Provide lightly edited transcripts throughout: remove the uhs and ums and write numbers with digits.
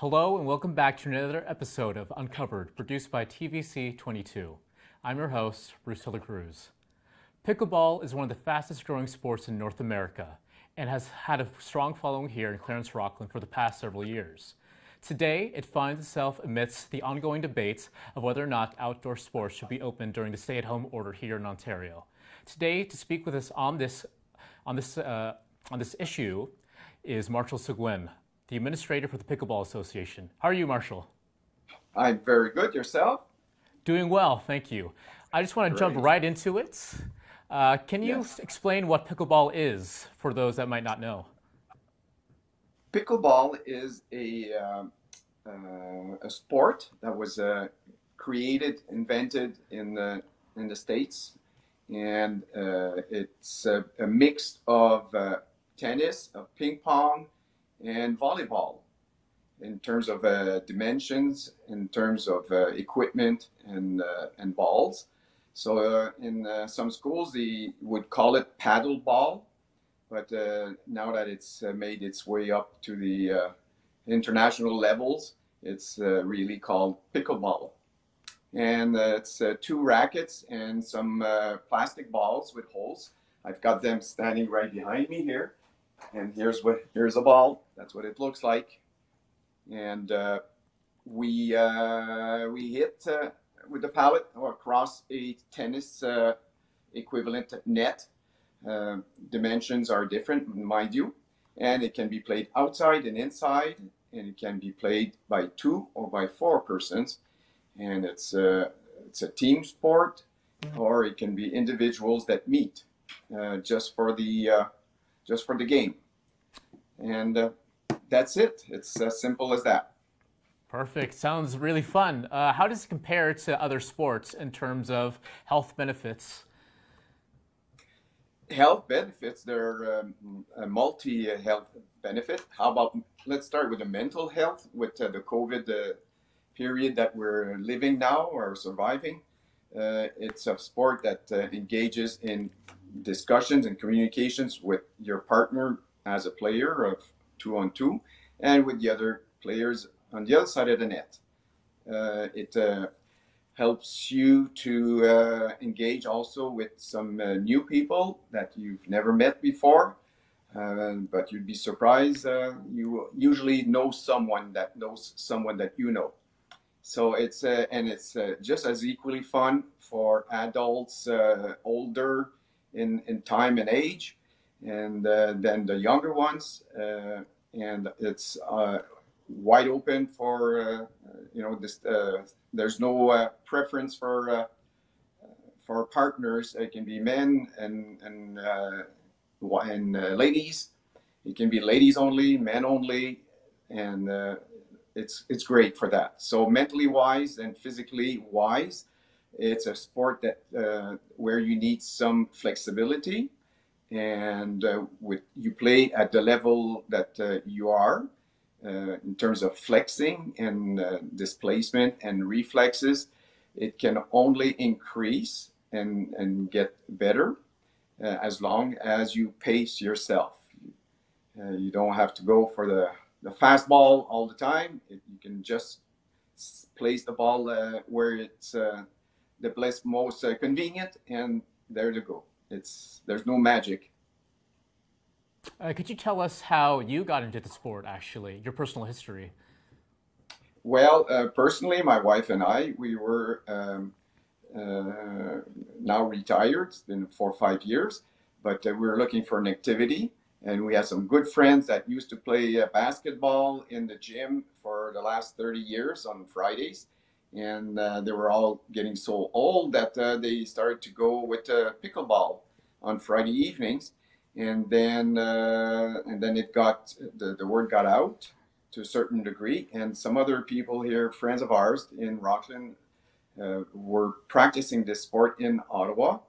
Hello and welcome back to another episode of Uncovered, produced by TVC 22. I'm your host, Cruz. Pickleball is one of the fastest growing sports in North America and has had a strong following here in Clarence-Rockland for the past several years. Today, it finds itself amidst the ongoing debates of whether or not outdoor sports should be open during the stay-at-home order here in Ontario. Today, to speak with us on this issue is Martial Seguin, the administrator for the Pickleball Association. How are you, Martial? I'm very good. Yourself? Doing well, thank you. I just want to jump right into it. Can you explain what pickleball is for those that might not know? Pickleball is a sport that was invented in the States, and it's a mix of tennis, of ping pong, and volleyball in terms of dimensions, in terms of equipment and balls. So in some schools they would call it paddle ball, but now that it's made its way up to the international levels, it's really called pickleball. And it's two rackets and some plastic balls with holes. I've got them standing right behind me here. And here's a ball. That's what it looks like. And we hit with the pallet or across a tennis equivalent net. Dimensions are different, mind you, and it can be played outside and inside, and it can be played by 2 or by 4 persons. And it's a team sport, or it can be individuals that meet just for the game. And that's it. It's as simple as that. Perfect. Sounds really fun. How does it compare to other sports in terms of health benefits? Health benefits, they're a multi-health benefit. How about, let's start with the mental health with the COVID period that we're living now or surviving. It's a sport that engages in discussions and communications with your partner as a player of 2-on-2 and with the other players on the other side of the net. It helps you to engage also with some new people that you've never met before, but you'd be surprised. You usually know someone that knows someone that you know. So it's just as equally fun for adults older in time and age, and then the younger ones, and it's wide open for this. There's no preference for partners. It can be men and ladies. It can be ladies only, men only, and it's great for that. So mentally wise and physically wise, it's a sport that where you need some flexibility, and you play at the level that you are in terms of flexing and displacement and reflexes. It can only increase and get better as long as you pace yourself. You don't have to go for the fast ball all the time. You can just place the ball where it's the most convenient, and there you go. There's no magic. Could you tell us how you got into the sport, actually, your personal history? Well, personally, my wife and I, we were now retired. It's been 4 or 5 years, but we were looking for an activity. And we had some good friends that used to play basketball in the gym for the last 30 years on Fridays. And they were all getting so old that they started to go with pickleball on Friday evenings. And then it got, the word got out to a certain degree. And some other people here, friends of ours in Rockland, were practicing this sport in Ottawa.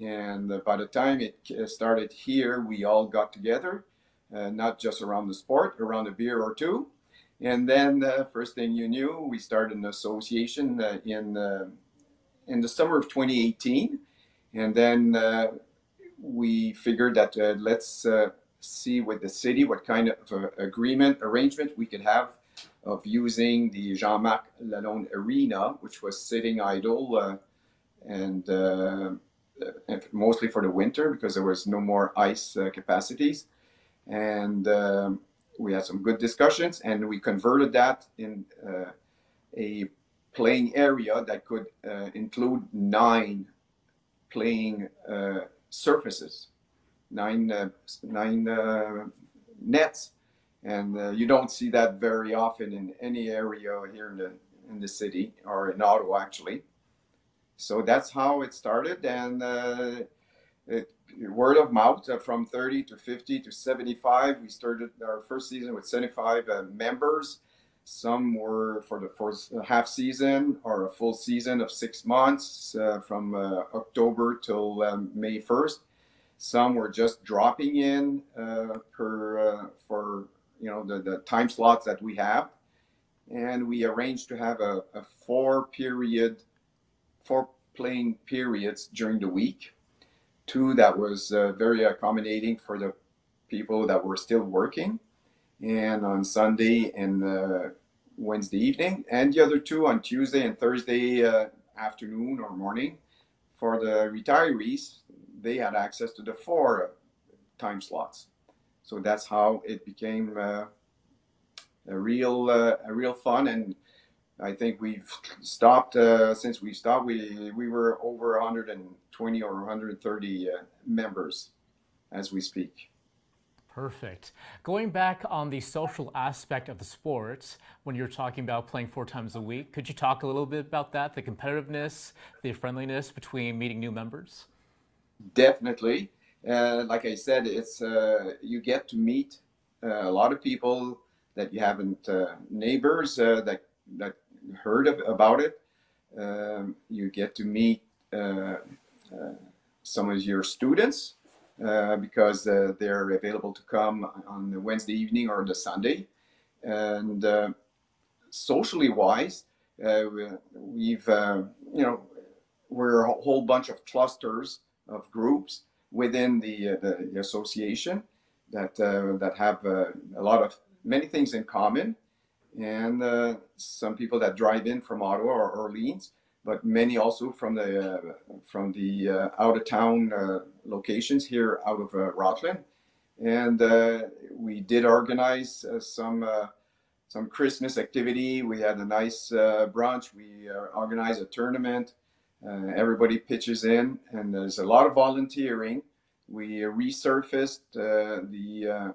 And by the time it started here, we all got together, not just around the sport, around a beer or two. And then first thing you knew, we started an association in the summer of 2018. And then we figured that let's see with the city what kind of arrangement we could have of using the Jean-Marc Lalonde Arena, which was sitting idle and mostly for the winter because there was no more ice capacities. And we had some good discussions, and we converted that in a playing area that could include 9 playing surfaces, 9 nets, and you don't see that very often in any area here in the city, or in Ottawa actually. So that's how it started, and word of mouth from 30 to 50 to 75. We started our first season with 75 members. Some were for the first half season or a full season of 6 months from October till May 1st. Some were just dropping in for the time slots that we have, and we arranged to have a 4 playing periods during the week. 2 that was very accommodating for the people that were still working, and on Sunday and Wednesday evening, and the other 2 on Tuesday and Thursday afternoon or morning. For the retirees, they had access to the 4 time slots. So that's how it became a real fun. And I think we've stopped since we stopped. We were over 120 or 130 members as we speak. Perfect. Going back on the social aspect of the sport, when you're talking about playing 4 times a week, could you talk a little bit about that, the competitiveness, the friendliness between meeting new members? Definitely. Like I said, it's you get to meet a lot of people that you haven't, neighbors that heard about it. You get to meet some of your students because they're available to come on the Wednesday evening or the Sunday. And socially wise, we've we're a whole bunch of clusters of groups within the association that have many things in common, and some people that drive in from Ottawa or Orleans, but many also from the out of town locations here out of Rockland. And we did organize some Christmas activity. We had a nice brunch. We organized a tournament. Everybody pitches in, and there's a lot of volunteering. We resurfaced the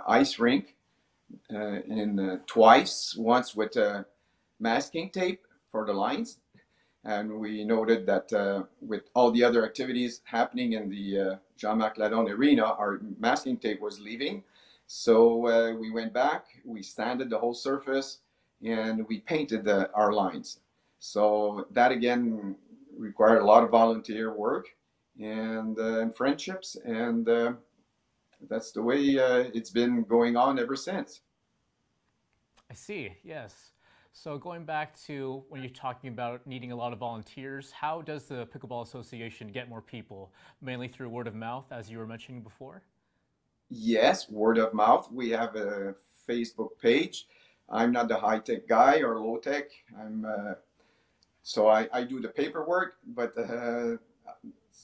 ice rink twice, once with masking tape for the lines, and we noted that with all the other activities happening in the Jean-Marc Lalonde Arena, our masking tape was leaving. So we went back, we sanded the whole surface, and we painted our lines. So that again required a lot of volunteer work and friendships, and that's the way it's been going on ever since. I see, yes. So going back to when you're talking about needing a lot of volunteers, how does the Pickleball Association get more people? Mainly through word of mouth, as you were mentioning before? Yes, word of mouth. We have a Facebook page. I'm not the high-tech guy or low-tech. So I do the paperwork, but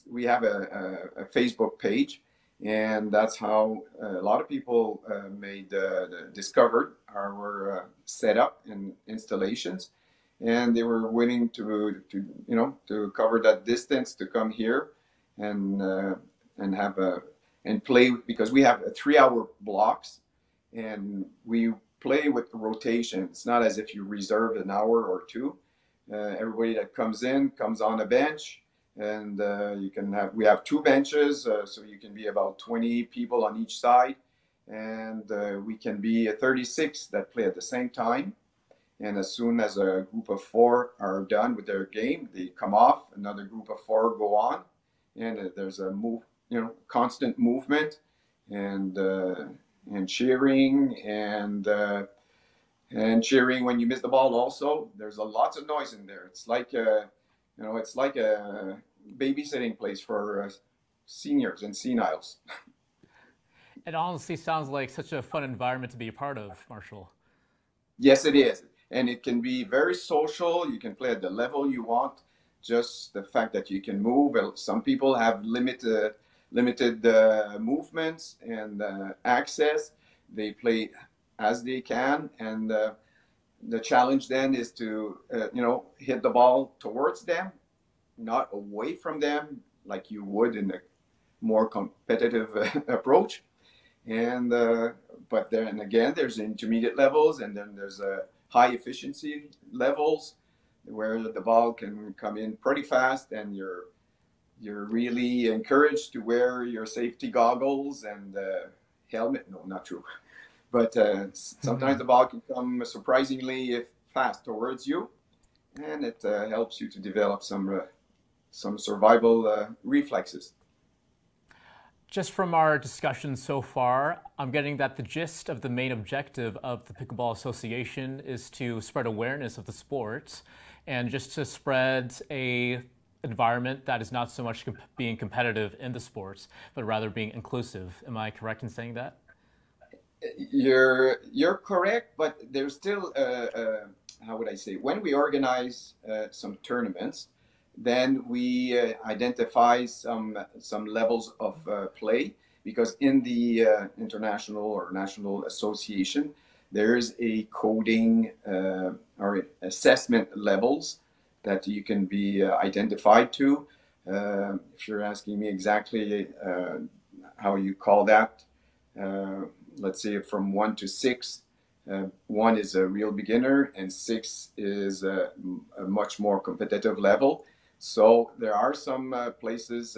we have a Facebook page, and that's how a lot of people discovered our setup and installations, and they were willing to cover that distance to come here and have and play, because we have 3-hour blocks, and we play with rotation. It's not as if you reserve an hour or 2. Everybody that comes in comes on a bench, and we have 2 benches, so you can be about 20 people on each side, and we can be 36 that play at the same time. And as soon as a group of 4 are done with their game, they come off, another group of 4 go on, and there's a constant movement and cheering and cheering when you miss the ball. Also, there's lots of noise in there. It's like it's like a babysitting place for seniors and seniles. It honestly sounds like such a fun environment to be a part of, Martial. Yes, it is. And it can be very social. You can play at the level you want. Just the fact that you can move. Well, some people have limited movements and access. They play as they can. And the challenge then is to, hit the ball towards them, not away from them like you would in a more competitive approach. And but then again, there's intermediate levels, and then there's high efficiency levels where the ball can come in pretty fast, and you're really encouraged to wear your safety goggles and helmet. No, not true. But sometimes the ball can come surprisingly fast towards you, and it helps you to develop some survival reflexes. Just from our discussion so far, I'm getting that the gist of the main objective of the Pickleball Association is to spread awareness of the sport and just to spread a environment that is not so much being competitive in the sports, but rather being inclusive. Am I correct in saying that? You're correct, but there's still how would I say, when we organize some tournaments, then we identify some levels of play, because in the international or national association there's a coding or assessment levels that you can be identified to. If you're asking me exactly how you call that, let's say from 1 to 6. 1 is a real beginner, and 6 is a much more competitive level. So there are some places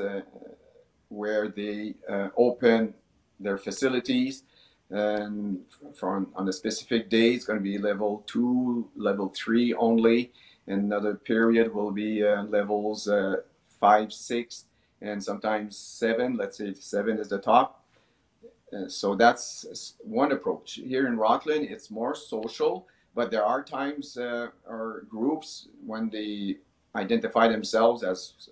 where they open their facilities, and on a specific day it's going to be level 2, level 3 only. Another period will be levels 5, 6, and sometimes 7. Let's say 7 is the top. So that's one approach. Here in Rockland, it's more social, but there are times or groups when they identify themselves as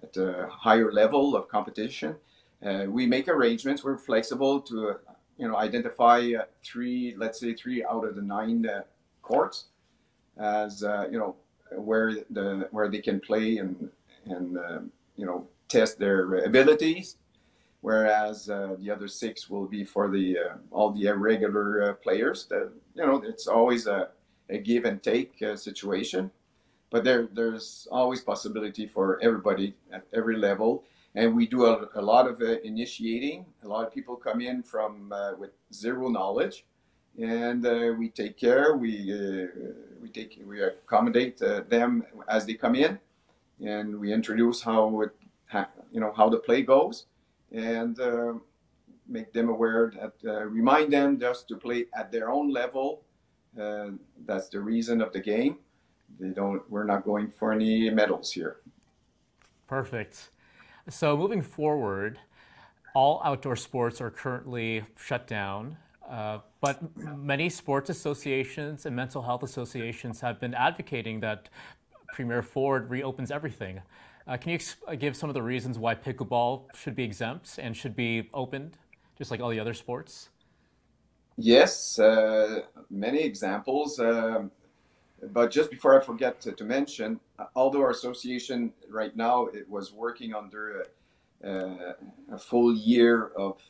at a higher level of competition. We make arrangements. We're flexible to identify 3, let's say 3 out of the 9 courts as where they can play and test their abilities. Whereas the other 6 will be for all the irregular players. It's always a give and take situation, but there's always possibility for everybody at every level. And we do a lot of initiating. A lot of people come in from with zero knowledge, and we take care. We accommodate them as they come in, and we introduce how the play goes. And make them aware that remind them just to play at their own level. That's the reason of the game. We're not going for any medals here. Perfect. So moving forward, all outdoor sports are currently shut down, but many sports associations and mental health associations have been advocating that Premier Ford reopens everything. Can you give some of the reasons why pickleball should be exempt and should be opened, just like all the other sports? Yes, many examples. But just before I forget to mention, although our association right now, it was working under a full year of,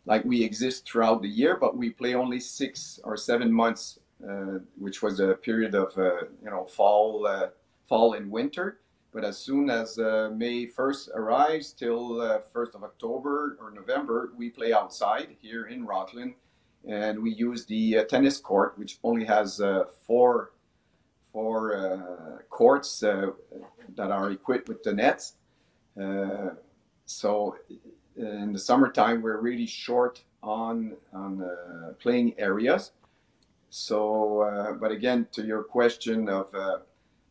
like we exist throughout the year, but we play only 6 or 7 months, which was a period of fall and winter. But as soon as May 1st arrives till 1st of October or November, we play outside here in Rockland, and we use the tennis court, which only has four courts that are equipped with the nets. So in the summertime, we're really short on playing areas. So, but again, to your question of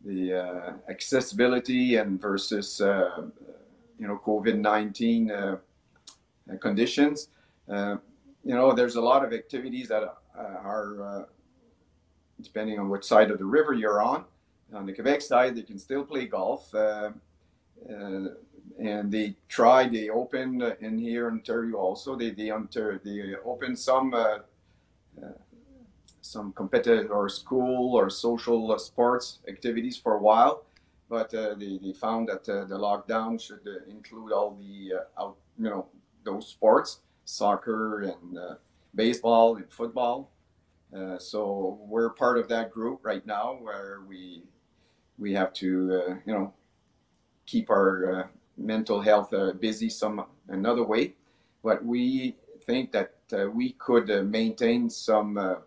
the accessibility and versus COVID-19 conditions, there's a lot of activities that are depending on which side of the river you're on. On the Quebec side, they can still play golf, and they open in here in Ontario also. They open some some competitive or school or social sports activities for a while, but they found that the lockdown should include all the those sports, soccer and baseball and football. So we're part of that group right now, where we have to keep our mental health busy another way, but we think that we could maintain some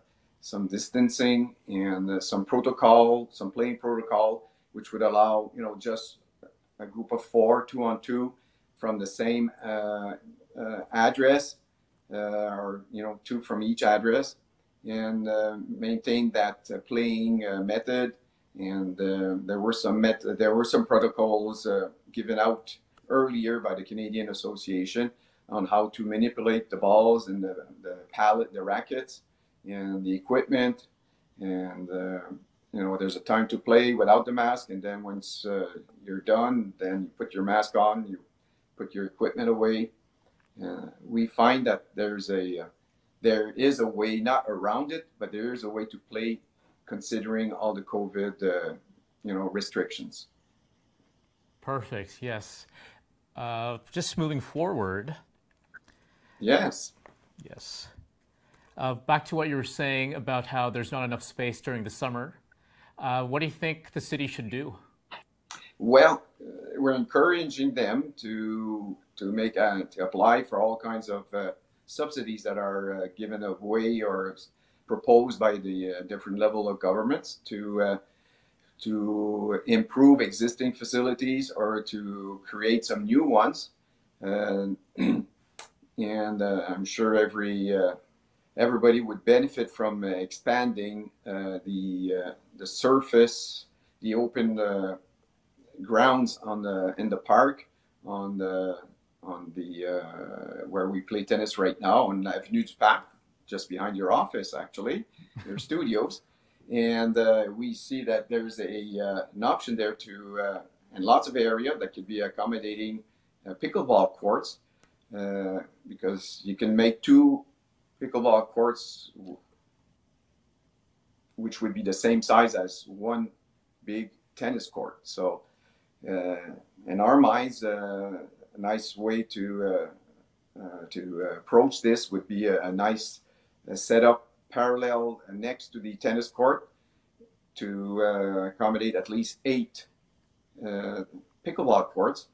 distancing and some playing protocol, which would allow just a group of 4, 2-on-2, from the same address, or 2 from each address, and maintain that playing method. And there were some protocols given out earlier by the Canadian Association on how to manipulate the balls and the pallet, the rackets, and the equipment. And there's a time to play without the mask, and then once you're done, then you put your mask on, you put your equipment away. We find that there is a way, not around it, but there is a way to play, considering all the COVID restrictions. Perfect. Yes. Just moving forward. Yes. Yes. Back to what you were saying about how there's not enough space during the summer. What do you think the city should do? Well, we're encouraging them to apply for all kinds of subsidies that are given away or proposed by the different level of governments to improve existing facilities or to create some new ones. And I'm sure everybody would benefit from expanding the surface, the open grounds in the park, on the where we play tennis right now, on Avenue du Parc, just behind your office, actually, your studios. And we see that there's an option there to, and lots of area that could be accommodating pickleball courts, because you can make 2 pickleball courts, which would be the same size as one big tennis court. So in our minds, a nice way to approach this would be a nice setup parallel next to the tennis court to accommodate at least 8 pickleball courts.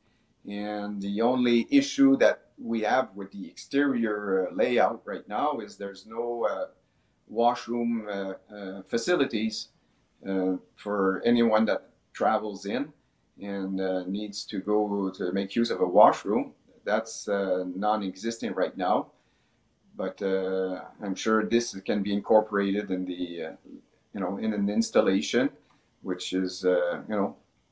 And the only issue that we have with the exterior layout right now is there's no washroom facilities for anyone that travels in and needs to go to make use of a washroom. That's non-existent right now, but I'm sure this can be incorporated in the in an installation, which is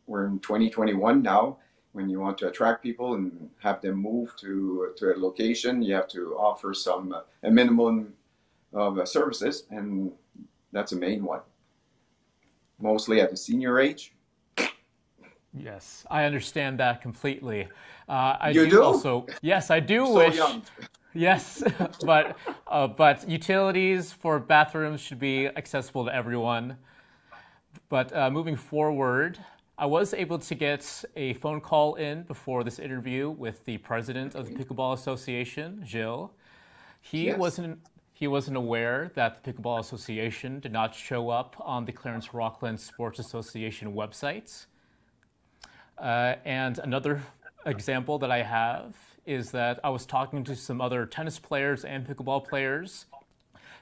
we're in 2021 now. When you want to attract people and have them move to a location, you have to offer a minimum of services, and that's a main one, mostly at the senior age. Yes, I understand that completely. You do? Also, yes, I do so wish. Young. Yes, but utilities for bathrooms should be accessible to everyone. But moving forward, I was able to get a phone call in before this interview with the president of the Pickleball Association, Gilles. He wasn't aware that the Pickleball Association did not show up on the Clarence-Rockland Sports Association website. And another example that I have is that I was talking to some other tennis players and pickleball players.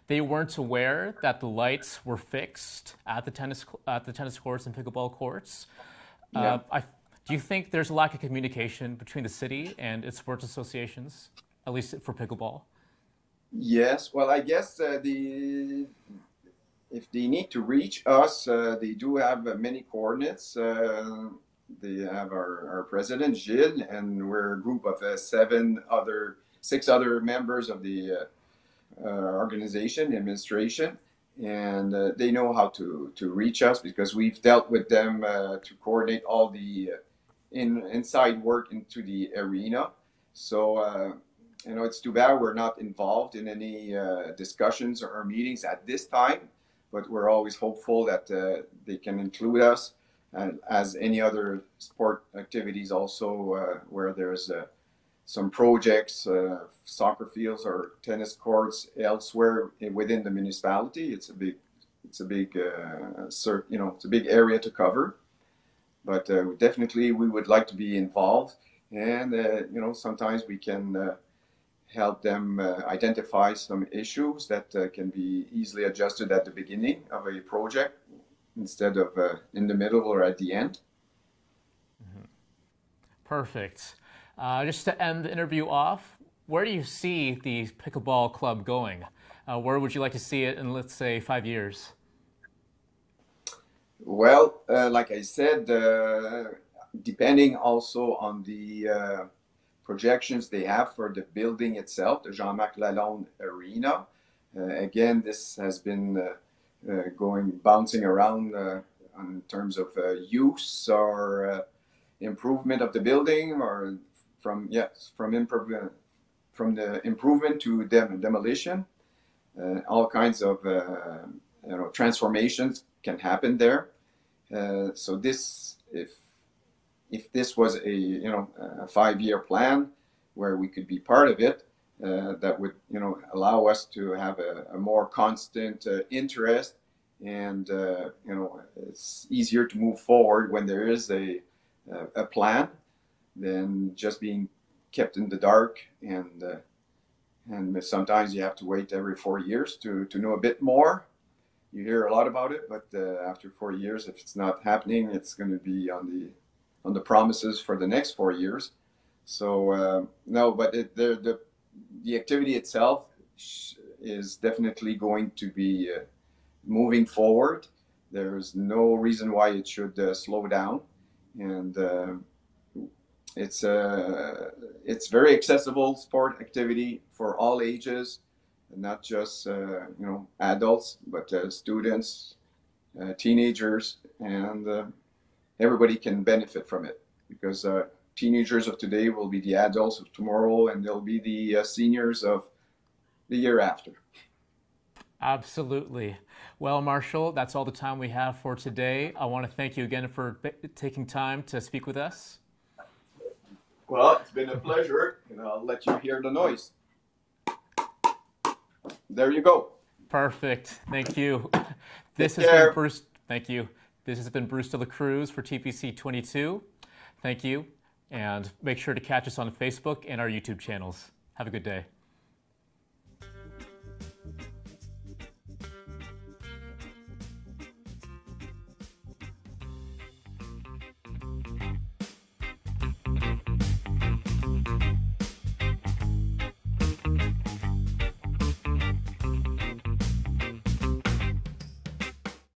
They weren't aware that the lights were fixed at the tennis courts and pickleball courts. Yeah. Do you think there's a lack of communication between the city and its sports associations, at least for pickleball? Yes. Well, I guess if they need to reach us, they do have many coordinates. They have our president, Gilles, and we're a group of 6 other members of the organization, administration, and they know how to reach us because we've dealt with them to coordinate all the inside work into the arena. So it's too bad we're not involved in any discussions or meetings at this time, but we're always hopeful that they can include us as any other sport activities also where there's some projects, soccer fields or tennis courts elsewhere within the municipality. It's a big it's a big area to cover, but definitely we would like to be involved, and sometimes we can help them identify some issues that can be easily adjusted at the beginning of a project instead of in the middle or at the end. Mm-hmm. Perfect. Just to end the interview off, where do you see the pickleball club going? Where would you like to see it in, let's say, 5 years? Well, like I said, depending also on the projections they have for the building itself, the Jean-Marc Lalonde Arena. Again, this has been bouncing around in terms of use or improvement of the building, or from the improvement to demolition. All kinds of transformations can happen there. So this, if this was a 5-year plan where we could be part of it, that would allow us to have a more constant interest, and it's easier to move forward when there is a plan than just being kept in the dark, and sometimes you have to wait every 4 years to know a bit more. You hear a lot about it, but after 4 years, if it's not happening, it's going to be on the promises for the next 4 years. So no, but the activity itself is definitely going to be moving forward. There's no reason why it should slow down, and it's very accessible sport activity for all ages, not just adults, but students, teenagers, and everybody can benefit from it, because teenagers of today will be the adults of tomorrow, and they'll be the seniors of the year after. Absolutely. Well, Martial, that's all the time we have for today. I want to thank you again for taking time to speak with us. Well, it's been a pleasure, and I'll let you hear the noise. There you go. Perfect. Thank you. This has been Bruce. Thank you. This has been Bruce de la Cruz for TVC 22. Thank you, and make sure to catch us on Facebook and our YouTube channels. Have a good day.